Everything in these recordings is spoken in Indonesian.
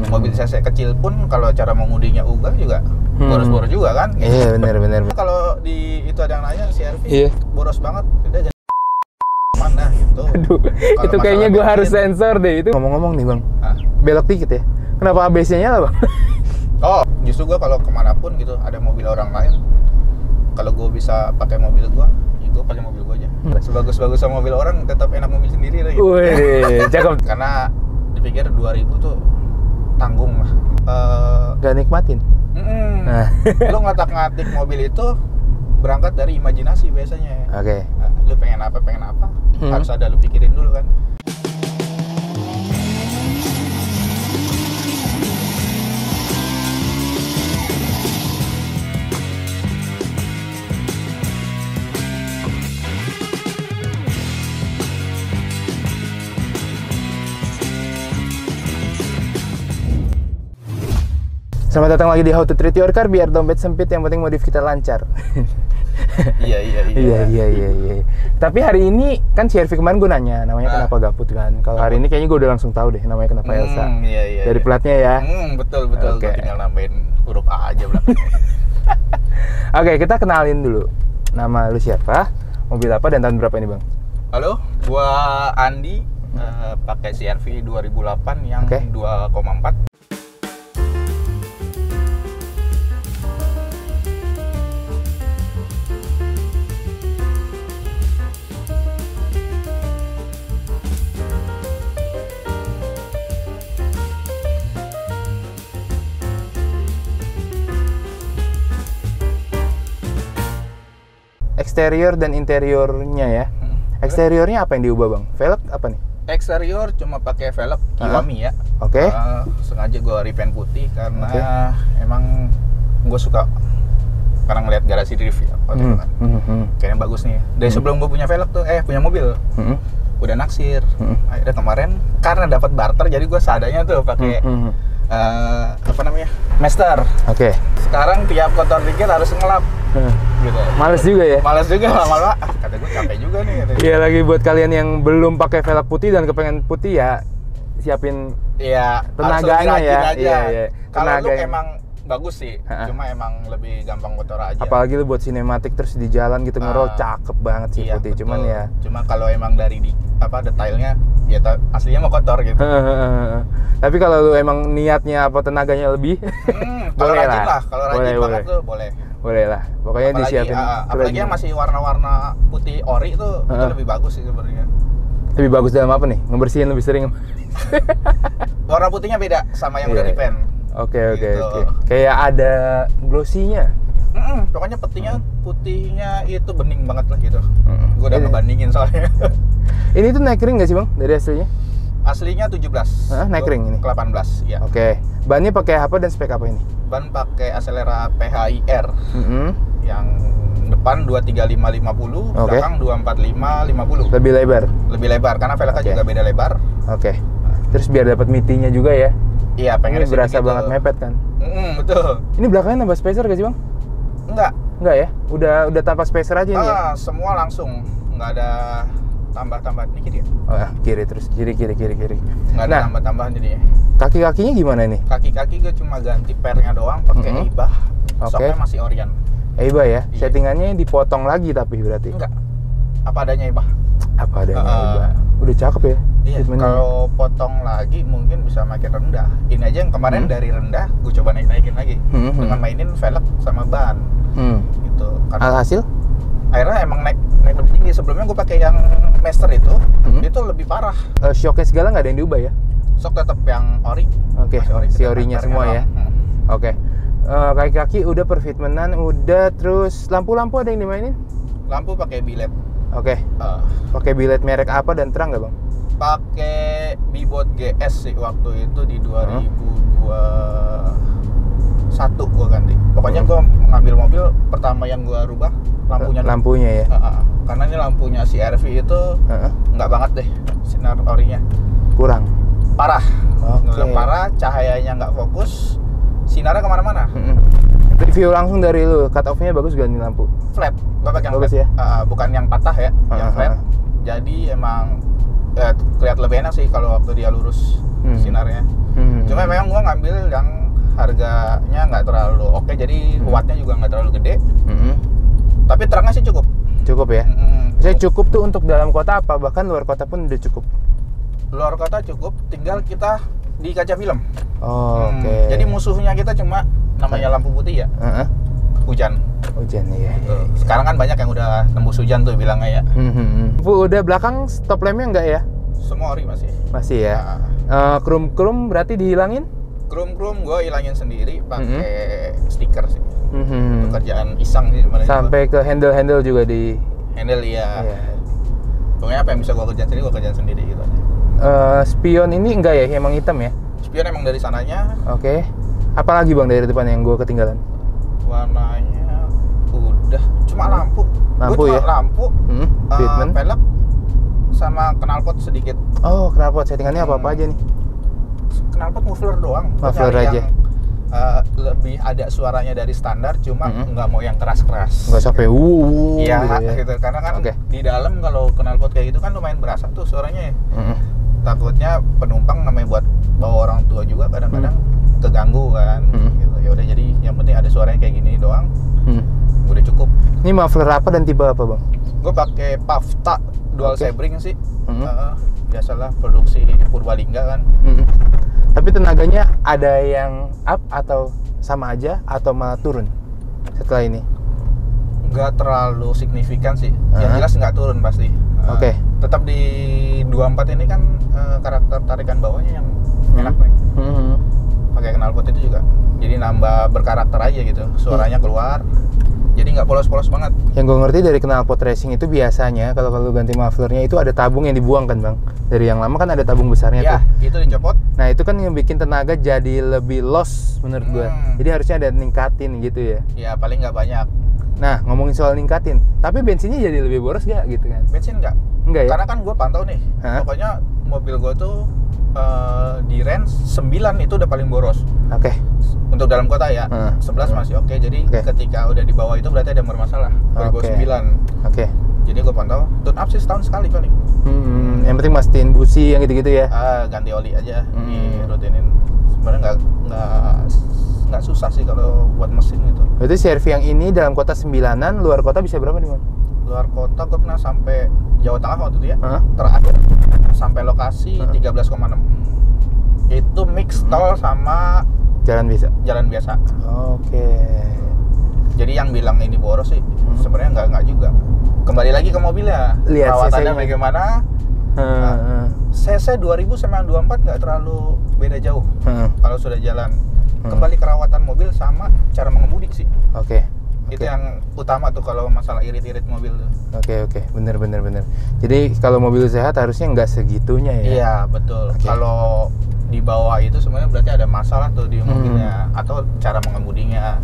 Mobil cc kecil pun kalau cara mengudinya Uga juga boros-boros juga kan. Iya benar. Kalau di itu ada yang nanya CR-V boros banget, udah jadi mana gitu. Aduh, itu kayaknya gue harus sensor deh itu. Ngomong-ngomong nih bang, belok dikit ya. Kenapa ABS-nya nyala bang? Oh, justru gue kalau kemanapun gitu ada mobil orang lain, kalau gue bisa pakai mobil gue, ya gue pakai mobil gue aja. Sebagus-bagus sama mobil orang, tetap enak mobil sendiri lah gitu. Wih, cakep. Karena dipikir 2000 tuh tanggung lah. Gak nikmatin. Nah. Lo ngatik-ngatik mobil itu berangkat dari imajinasi biasanya. Oke. Nah, lu pengen apa, harus ada lu pikirin dulu kan. Selamat datang lagi di How to Treat Your Car, biar dompet sempit yang penting modif kita lancar. Iya. Tapi hari ini kan CR-V kemarin gue nanya namanya kenapa Gaput kan. Kalau hari ini kayaknya gue udah langsung tahu deh namanya kenapa Elsa. Iya. Dari platnya ya. Betul. Okay. Gue tinggal nambahin huruf A aja belakangnya. Oke, kita kenalin dulu. Nama lu siapa? Mobil apa dan tahun berapa ini, Bang? Halo, gua Andi, pakai CR-V 2008 yang 2,4. Eksterior dan interiornya ya. Eksteriornya apa yang diubah bang? Velg apa nih? Eksterior cuma pakai velg Kiwami ya. Oke. Sengaja gue repaint putih karena emang gue suka karena ngeliat garasi drift ya. Kayaknya bagus nih. Dari sebelum gue punya velg tuh, punya mobil, udah naksir. Akhirnya kemarin karena dapat barter, jadi gue seadanya tuh pakai Master. Oke. Sekarang tiap kotor dikit harus ngelap. Gitu. Males juga ya? Males juga lama-lama. Kata gue capek juga nih. Iya lagi buat kalian yang belum pakai velg putih dan kepengen putih ya, siapin tenaganya ya. Iya. Kalau lu emang bagus sih, cuma emang lebih gampang kotor aja. Apalagi lu buat sinematik terus di jalan gitu ngerol cakep banget sih putih. Betul. Cuman ya. Cuma kalau emang dari detailnya ya aslinya mau kotor gitu. Tapi kalau lu emang niatnya tenaganya lebih, kalau boleh rajin lah. Kalau rajin banget tuh boleh. Boleh lah. Pokoknya disiapin. Apalagi yang masih warna-warna putih ori tuh itu lebih bagus sih sebenarnya. Lebih bagus dalam apa nih? Ngebersihin lebih sering. Warna putihnya beda sama yang udah repaint. Oke. Kayak ada glossy-nya. Pokoknya putihnya itu bening banget lah gitu. Gue udah ngebandingin soalnya. Ini tuh naik ring nggak sih bang dari aslinya? Aslinya 17. Naik ring ini? Ke 18 ya. Oke. Bannya pakai apa dan spek apa ini? Ban pakai Acelera PHIR. Yang depan 235/50, belakang 245/50. Lebih lebar? Lebih lebar karena velgnya juga beda lebar. Oke. Terus biar dapat mitinya juga ya? Iya, pengen ini berasa banget mepet kan? Betul. Ini belakangnya nambah spacer gak sih bang? Enggak ya? Udah tanpa spacer aja ini ya? Semua langsung, nggak ada tambah-tambah dikit ya? Kiri terus, kiri. Nggak ada tambah-tambahan jadinya. Kaki-kakinya gimana nih? Kaki-kaki gue cuma ganti pernya doang, pakai Eibah. Soknya masih Orion. Eibah ya? Iya. Settingannya dipotong lagi tapi berarti? Enggak, apa adanya Eibah. Apa adanya Eibah. Udah cakep ya? Iya, kalau potong lagi mungkin bisa makin rendah. Ini aja yang kemarin dari rendah, gue coba naikin lagi dengan mainin velg sama ban. Gitu. Alhasil? Akhirnya emang naik lebih tinggi. Sebelumnya gue pakai yang Master itu lebih parah. Shocknya segala nggak ada yang diubah ya? Shock tetap yang ori. Oke. Si orinya semua ya. Oke. Kaki-kaki udah perfitmenan, udah. Terus lampu-lampu ada yang dimainin? Lampu pakai biled. Oke. Pakai biled merek apa dan terang nggak bang? Pakai Bibot GS sih waktu itu di 2021 gue ganti. Pokoknya gue mengambil mobil pertama yang gue rubah lampunya ya. Karena ini lampunya CR-V itu nggak banget deh sinar orinya. Kurang. Parah. Parah, cahayanya nggak fokus, sinarnya kemana-mana. Review langsung dari lu, cut off-nya bagus gak nih lampu? Flat, gue pakai yang bagus flat. Ya? Bukan yang patah ya, yang flat. Jadi emang kelihatan lebih enak sih kalau waktu dia lurus sinarnya. Cuma memang gua ngambil yang harganya nggak terlalu oke, jadi wattnya juga nggak terlalu gede. Tapi terangnya sih cukup. Cukup ya? Saya cukup tuh untuk dalam kota apa? Bahkan luar kota pun udah cukup? Luar kota cukup, tinggal kita di kaca film. Oke. Jadi musuhnya kita cuma namanya lampu putih ya. Hujan. Hujan ya. Sekarang kan banyak yang udah tembus hujan tuh bilangnya ya. Bu, udah belakang stop lampnya enggak ya? Semua ori masih. Masih ya. Krum berarti dihilangin? Krum gue hilangin sendiri pakai stiker sih. Kerjaan iseng sih. Sampai ke handle juga di handle ya. Pokoknya apa yang bisa gue kerjain sendiri gitu aja. Spion ini enggak ya? Emang hitam ya? Spion emang dari sananya. Oke. Apalagi bang dari depan yang gue ketinggalan? Warnanya udah cuma lampu. Ya? Lampu. Treatment. Pelek sama knalpot sedikit. Oh, knalpot settingannya apa aja nih? Knalpot muffler doang. Muffler aja. Lebih ada suaranya dari standar, cuma nggak mau yang keras-keras. Nggak sampai iya gitu. Karena kan di dalam kalau knalpot kayak gitu kan lumayan berasa tuh suaranya ya. Takutnya penumpang namanya buat bawa orang tua juga kadang-kadang keganggu kan. Gitu. Ya udah, jadi yang penting ada suaranya kayak gini doang. Udah cukup. Ini muffler apa dan tipe apa bang? Gue pakai Pavta dual sebring sih. Biasalah produksi Purbalingga kan. Tapi tenaganya ada yang up atau sama aja atau malah turun setelah ini? Nggak terlalu signifikan sih. Yang jelas nggak turun pasti. Tetap di 24 ini kan karakter tarikan bawahnya yang enak nih. Pakai knalpot itu juga. Jadi nambah berkarakter aja gitu. Suaranya keluar. Jadi nggak polos-polos banget. Yang gue ngerti dari knalpot racing itu biasanya kalau ganti mufflernya itu ada tabung yang dibuang kan bang? Dari yang lama kan ada tabung besarnya tuh. Itu dicopot. Nah itu kan yang bikin tenaga jadi lebih loss menurut gue. Jadi harusnya ada ningkatin gitu ya. Ya paling nggak banyak. Nah ngomongin soal ningkatin, tapi bensinnya jadi lebih boros gak gitu kan? Bensin nggak? Enggak ya? Karena kan gue pantau nih. Pokoknya mobil gue tuh di range 9 itu udah paling boros. Untuk dalam kota ya. 11 masih oke. Jadi ketika udah di bawah itu berarti ada yang bermasalah. Di bawah 9. Jadi gue pantau tune up sih setahun sekali paling. Yang penting mastiin busi yang gitu-gitu ya. Ganti oli aja, dirutinin. Sebenarnya nggak susah sih kalau buat mesin gitu. Berarti CR-V yang ini dalam kota 9-an, luar kota bisa berapa nih bang? Luar kota gue pernah sampai Jawa Tengah waktu itu ya. Terakhir sampai lokasi 13,6. Itu mix tol sama jalan biasa. Jadi yang bilang ini boros sih sebenarnya nggak juga. Kembali lagi ke mobilnya. Lihat perawatannya bagaimana. CC 2000 sama 24 nggak terlalu beda jauh. Kalau sudah jalan. Kembali ke rawatan mobil sama cara mengemudi sih. Itu yang utama tuh kalau masalah irit-irit mobil tuh. Bener. Jadi kalau mobil sehat harusnya nggak segitunya ya? Iya betul. Kalau di bawah itu sebenarnya berarti ada masalah tuh di mobilnya atau cara mengemudinya.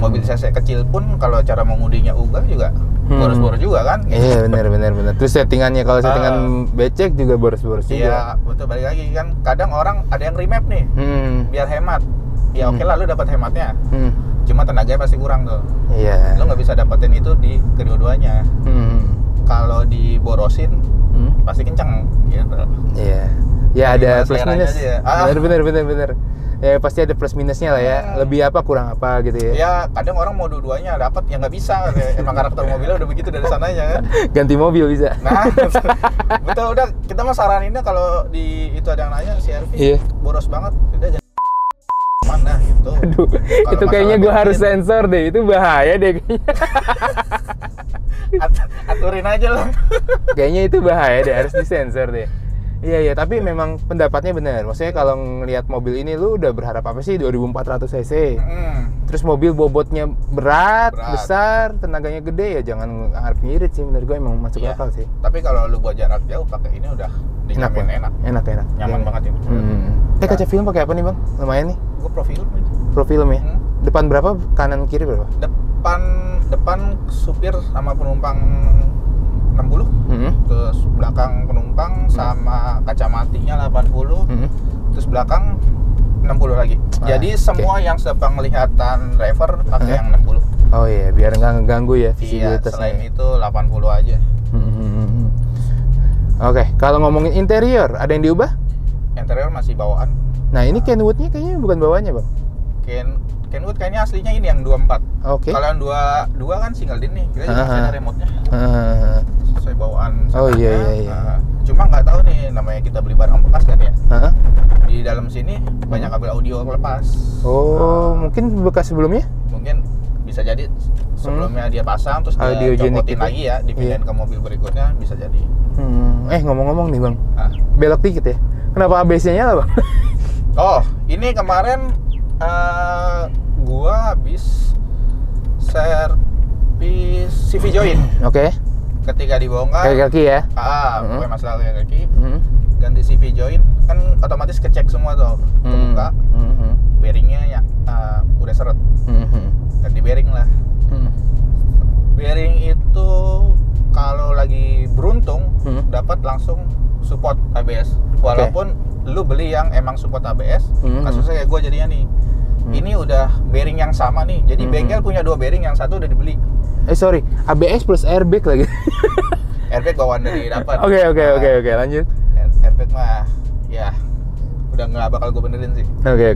Mobil CC kecil pun kalau cara mengemudinya juga boros-boros juga kan? Iya bener. Terus settingannya kalau settingan becek juga boros-boros juga. Iya betul, balik lagi kan. Kadang orang ada yang remap nih biar hemat. Ya oke lah, lu dapat hematnya. Cuma tenaganya pasti kurang tuh. Lu nggak bisa dapetin itu di kedua-duanya. Kalau diborosin pasti kenceng gitu. Ya ada plus minus. Bener. Ya pasti ada plus minusnya lah ya. Lebih apa kurang apa gitu ya. Ya kadang orang mau dua-duanya dapat ya nggak bisa. Emang karakter mobilnya udah begitu dari sananya kan. Ganti mobil bisa. Nah betul, udah kita mah saraninnya kalau di itu ada yang nanya CR-V boros banget, udah jangan mana gitu. Aduh, itu kayaknya gue harus sensor deh, itu bahaya deh kayaknya. Aturin aja lah. Kayaknya itu bahaya deh, harus disensor deh. Iya, tapi memang pendapatnya benar. Maksudnya kalau ngelihat mobil ini lu udah berharap apa sih 2400 cc. Terus mobil bobotnya berat, besar, tenaganya gede, ya jangan harap ngirit sih, menurut gue emang masuk akal sih. Tapi kalau lu buat jarak jauh pakai ini udah dijamin enak. Nyaman banget ini. Kaca film pakai apa nih, Bang? Lumayan nih. Gue Profilm. Profilm ya? Depan berapa, kanan kiri berapa? Depan supir sama penumpang 60, terus belakang penumpang sama kaca matinya 80, terus belakang 60 lagi. Jadi semua yang sepenglihatan driver pakai yang 60. Oh iya, biar nggak ngeganggu ya visibilitasnya. Iya, selain itu 80 aja. Oke, kalau ngomongin interior, ada yang diubah? Interior masih bawaan. Nah ini Kenwood-nya kayaknya bukan bawahnya bang. Kenwood kayaknya aslinya ini yang 24. Oke. Kalau yang 22 kan single din nih, kita juga masih ada remote-nya. Sesuai bawaan. Oh iya. Cuma nggak tahu nih, namanya kita beli barang bekas kan ya. Di dalam sini banyak kabel audio lepas. Oh, mungkin bekas sebelumnya? Mungkin bisa jadi sebelumnya dia pasang terus dia copotin gitu? lagi ya, dipindahin ke mobil berikutnya, bisa jadi. Ngomong-ngomong nih bang, belok dikit ya. Kenapa ABS-nya nyala bang? Oh, ini kemarin gua habis servis CV joint. Oke. Ketika dibongkar kaki ya? Pokoknya masalah kaki. Ganti CV joint kan otomatis kecek semua tuh, kebuka. Bearingnya ya udah seret. Ganti bearing lah. Bearing itu kalau lagi beruntung dapat langsung support ABS. Walaupun lu beli yang emang support ABS, kasusnya kayak gue jadinya nih. Ini udah bearing yang sama nih. Jadi bengkel punya 2 bearing, yang satu udah dibeli. Sorry, ABS plus airbag lagi. Airbag bawaan dari dapat. Oke, lanjut. Airbag mah ya udah nggak bakal gue benerin sih. Oke.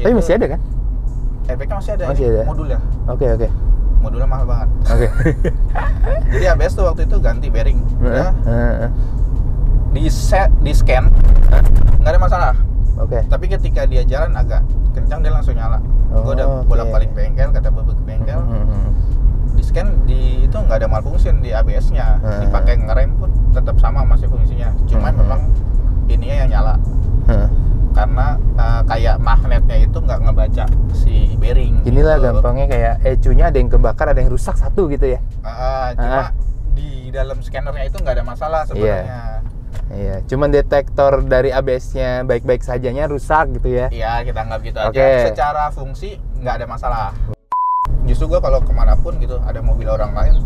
Tapi masih ada kan? Airbagnya masih ada. Masih ada. Modulnya. Oke. Modulnya mahal banget. Oke. Jadi ABS tuh waktu itu ganti bearing. Udah. Di scan nggak ada masalah. Oke. Tapi ketika dia jalan agak kencang dia langsung nyala. Gue udah bolak-balik bengkel, kata bebek bengkel. Di scan di itu nggak ada malfunction di ABS-nya. Dipakai ngerem pun tetap sama masih fungsinya. Cuma memang ininya yang nyala. Karena kayak magnetnya itu nggak ngebaca si bearing. Inilah gitu. gampangnya kayak ECU-nya ada yang kebakar, ada yang rusak satu gitu ya. Cuma di dalam scannernya itu nggak ada masalah sebenarnya. Iya, cuman detektor dari ABS-nya baik-baik sajanya rusak gitu ya. Iya, kita anggap gitu aja. Secara fungsi nggak ada masalah. Justru gue kalau kemanapun gitu ada mobil orang lain,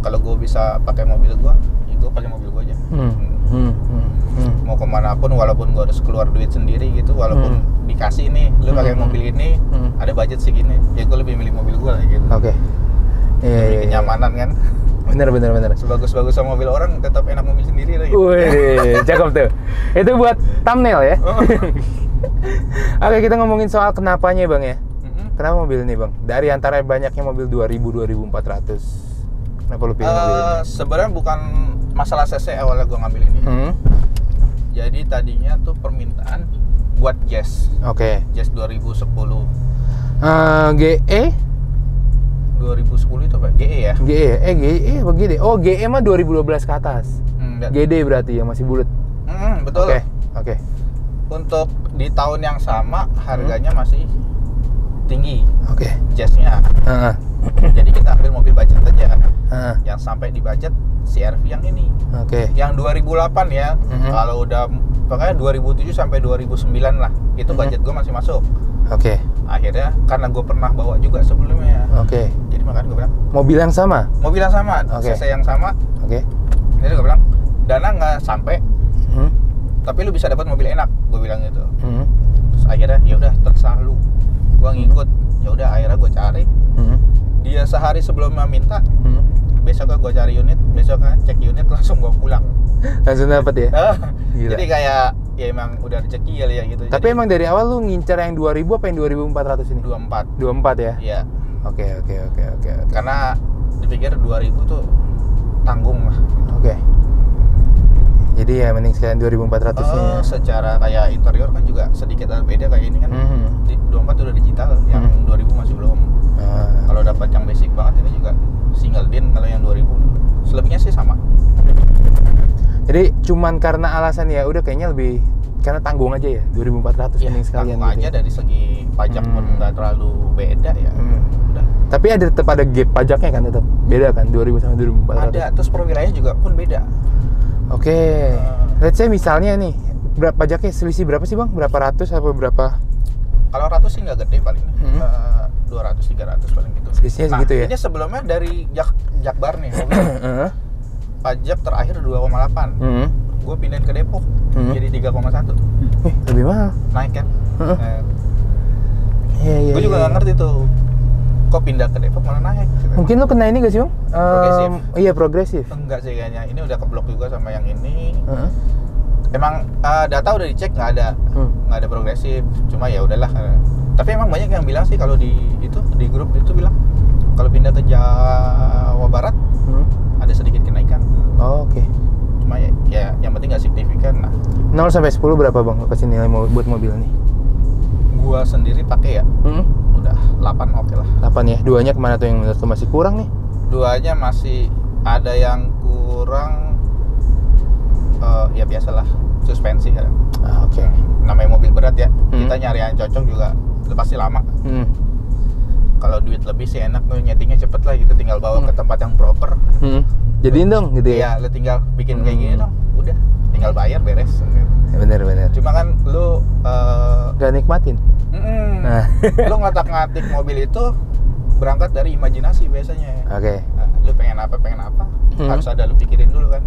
kalau gue bisa pakai mobil gue, ya gue pakai mobil gue aja. Mau kemanapun, walaupun gue harus keluar duit sendiri gitu, walaupun dikasih nih, lu pakai mobil ini, ada budget segini, ya gue lebih milih mobil gue gitu. Oke. Lebih kenyamanan kan. Bener. Sebagus-bagus sama mobil orang, tetap enak mobil sendiri lah gitu. Wih, cakep tuh. Itu buat thumbnail ya. Oke, kita ngomongin soal kenapanya bang ya. Kenapa mobil ini bang? Dari antara banyaknya mobil 2000-2400, kenapa lu pilih mobil ini? Sebenarnya bukan masalah CC awalnya gue ngambil ini. Jadi tadinya tuh permintaan buat Jazz. Oke. Jazz 2010. GE 2010 itu apa? GE ya? GE apa GD? Oh, GE mah 2012 ke atas. GD berarti yang masih bulat. Betul. Oke. Untuk di tahun yang sama harganya masih tinggi. Oke. Jazz-nya. Jadi kita ambil mobil budget aja. Yang sampai di budget CR-V yang ini. Oke. Yang 2008 ya. Kalau udah pokoknya 2007 sampai 2009 lah. Itu budget gue masih masuk. Oke. Akhirnya karena gue pernah bawa juga sebelumnya. Oke. Jadi makanya gue bilang mobil yang sama. CC yang sama. Oke. Jadi gue bilang dana nggak sampai, tapi lu bisa dapat mobil enak. Gue bilang gitu. Terus akhirnya ya udah terserah lu. Gue ngikut. Ya udah akhirnya gue cari. Dia sehari sebelumnya minta. Besoknya gue cari unit, besoknya cek unit langsung gue pulang. Langsung dapet ya? Jadi kayak ya emang udah rezeki kali ya gitu. Tapi jadi, emang dari awal lu ngincer yang 2000 apa yang 2400 ini? 24 ya? Iya. Oke. Karena dipikir 2000 tuh tanggung lah. Oke. Jadi ya mending sekalian 2400 nya. Secara kayak interior kan juga sedikit beda kayak ini kan. 24 udah digital, yang 2000 masih belum. Kalau dapat yang basic banget ini juga single din, kalau yang 2000 selebihnya sih sama. Jadi cuman karena alasan ya udah kayaknya lebih karena tanggung aja ya 2400 mending sekalian tanggung gitu. Aja dari segi pajak pun nggak terlalu beda ya. Udah. Tapi tetap ada gap pajaknya kan, tetap beda kan 2000 sama 2400. Ada, terus per wilayah juga pun beda. Oke. Let's say misalnya nih berapa pajaknya, selisih berapa sih bang? Berapa ratus atau berapa? Kalau ratus sih nggak gede paling. 200-300 paling gitu. Selisihnya segitu ya? Ini sebelumnya dari Jakbar nih mobil. Pajak terakhir 2,8. Gue pindahin ke Depok jadi 3,1. Lebih mahal. Naik kan? Iya. Gue juga nggak ngerti tuh. Kok pindah ke Depok malah naik? Gitu. Mungkin lu kena ini gak sih bang? Progresif. Iya progresif. Enggak sih kayaknya. Ini udah keblok juga sama yang ini. emang data udah dicek nggak ada progresif, cuma ya udahlah. Tapi emang banyak yang bilang sih kalau di grup itu bilang kalau pindah ke Jawa Barat ada sedikit kenaikan. Oke. Cuma ya yang penting nggak signifikan. Nah, 0 sampai 10 berapa bang kasih nilai buat mobil nih? Gua sendiri pakai ya udah 8 oke lah. 8 ya. Duanya kemana tuh yang menurut lu masih kurang nih? Duanya masih ada yang kurang, ya biasalah suspensi kan. Oke. Namanya mobil berat ya, kita nyari yang cocok juga pasti lama. Kalau duit lebih sih enak tuh, nyetingnya cepet lah gitu, tinggal bawa ke tempat yang proper. Jadiin dong gitu ya? Iya, lu tinggal bikin kayak gini dong, udah tinggal bayar beres. Ya, bener. Cuma kan lu gak nikmatin. Nah. Lu ngotak-ngatik mobil itu berangkat dari imajinasi biasanya. Oke. Nah, lu pengen apa harus ada lu pikirin dulu kan.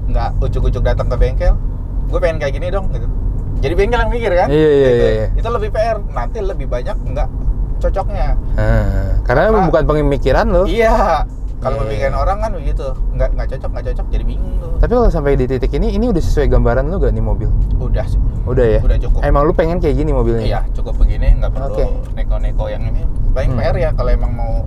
Nggak ucuk-ucuk datang ke bengkel, gue pengen kayak gini dong gitu. Jadi bengkel yang mikir kan. Iya. Itu lebih PR, nanti lebih banyak nggak cocoknya. Karena bukan pemikiran lo. Iya. Kalau pemikiran orang kan begitu, nggak cocok, jadi bingung tuh. Tapi kalau sampai di titik ini udah sesuai gambaran lu gak nih mobil? Udah sih. Udah ya? Udah cukup. Emang lu pengen kayak gini mobilnya? Iya, cukup begini, nggak perlu neko-neko yang ini. Paling PR ya kalau emang mau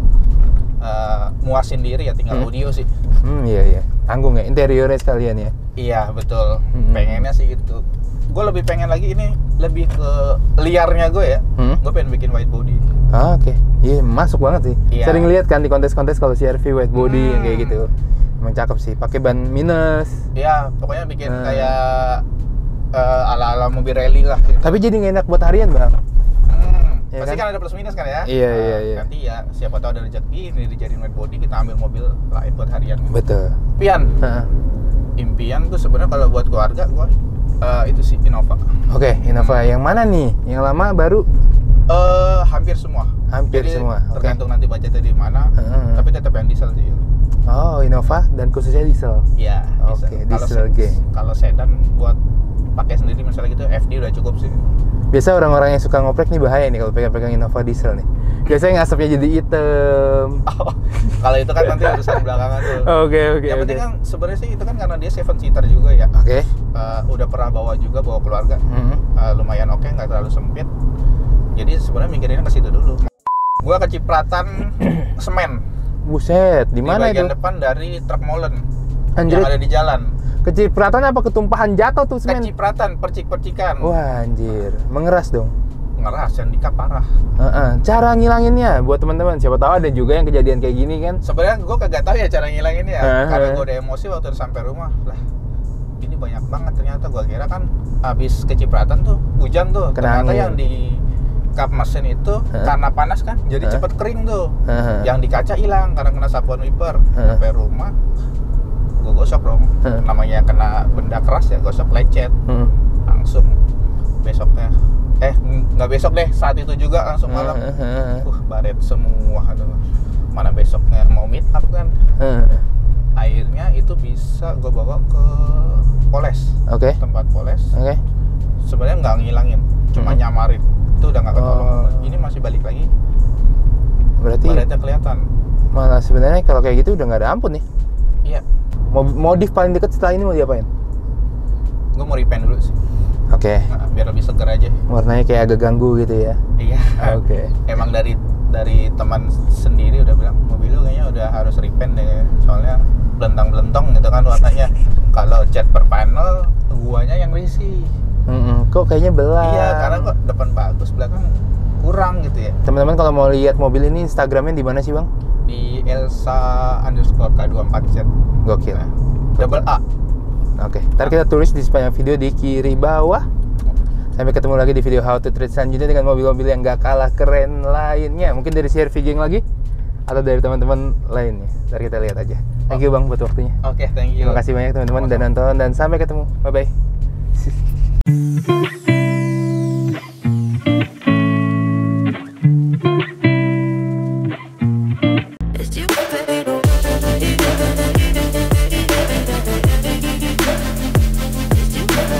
muasin diri ya tinggal audio sih. Iya. Tanggung ya, interiornya sekalian ya? Iya, betul. Pengennya sih gitu. Gue lebih pengen lagi ini, lebih ke liarnya gue ya. Gue pengen bikin white body. Oke. Iya, masuk banget sih. Iya. Sering lihat kan di kontes-kontes kalau CR-V white body yang kayak gitu. Emang cakep sih, pakai ban minus. Iya, pokoknya bikin kayak ala-ala mobil rally lah gitu. Tapi jadi nggak enak buat harian, Bang. Ya Pasti kan? kan ada plus minus kan ya? Iya. Nanti ya siapa tahu ada rezeki ini dijadiin white body, kita ambil mobil lain buat harian. Betul. Impian tuh sebenarnya kalau buat keluarga gua itu sih Innova. Oke, Innova yang mana nih? Yang lama baru? Hampir semua. Jadi, semua. Tergantung nanti budgetnya di mana. Tapi tetap yang diesel sih. Oh, Innova dan khususnya diesel. Iya. Oke, diesel geng. Kalau sedan buat pakai sendiri misalnya gitu, FD udah cukup sih. Biasa orang-orang yang suka ngoprek nih bahaya nih kalau pegang-pegang Innova diesel nih. Biasanya ngasapnya jadi hitam. Kalau itu kan nanti urusan belakangan tuh. Oke. Yang penting kan sebenarnya sih itu kan karena dia 7 seater juga ya. Oke. Udah pernah bawa keluarga. Lumayan oke, nggak terlalu sempit. Jadi sebenarnya mikirinnya ke situ dulu. Gua kecipratan semen. Buset, di mana itu? Di bagian depan dari truk molen. Anjir. Yang ada di jalan. Kecipratan apa ketumpahan jatuh tuh semen? Kecipratan, percikan. Wah, anjir. Mengeras dong. Ngeras, handicap parah. Cara ngilanginnya buat teman-teman, siapa tahu ada juga yang kejadian kayak gini kan. Sebenarnya gue kagak tahu ya cara ngilanginnya. Karena gue udah emosi waktu sampai rumah. Lah, ini banyak banget ternyata. Gue kira kan habis kecipratan tuh hujan tuh. Ternyata yang di kap mesin itu karena panas kan, jadi cepet kering tuh. Yang di kaca hilang karena kena sapuan wiper. Sampai rumah gue gosok dong. Namanya kena benda keras ya, gosok lecet. Langsung besoknya nggak besok deh, saat itu juga langsung malam baret semua. Aduh, mana besoknya mau meet up kan. Akhirnya itu bisa gue bawa ke poles. Tempat poles. Sebenarnya nggak ngilangin, cuma nyamarin. Itu udah nggak ketolong. Ini masih balik lagi, berarti baretnya kelihatan. Malah sebenarnya kalau kayak gitu udah nggak ada ampun nih. Iya. Modif paling deket setelah ini mau diapain? Gue mau repaint dulu sih. Nah, biar lebih seger aja. Warnanya kayak agak ganggu gitu ya. Iya. Emang dari teman sendiri udah bilang mobil lu kayaknya udah harus repaint deh, soalnya belentang-belentong gitu kan warnanya. Kalau cat per panel, guanya yang risih. Kok kayaknya belang? Iya, karena kok depan bagus, belakang kurang gitu ya. Teman-teman kalau mau lihat mobil ini Instagramnya di mana sih bang? Di Elsa_K24Z. Gokil. Double A. Ntar kita tulis di sepanjang video di kiri bawah. Sampai ketemu lagi di video how to treat selanjutnya dengan mobil-mobil yang gak kalah keren lainnya. Mungkin dari CR-V Gang lagi atau dari teman-teman lainnya. Ntar kita lihat aja. Thank you bang buat waktunya. Thank you. Terima kasih banyak teman-teman udah nonton dan sampai ketemu. Bye bye.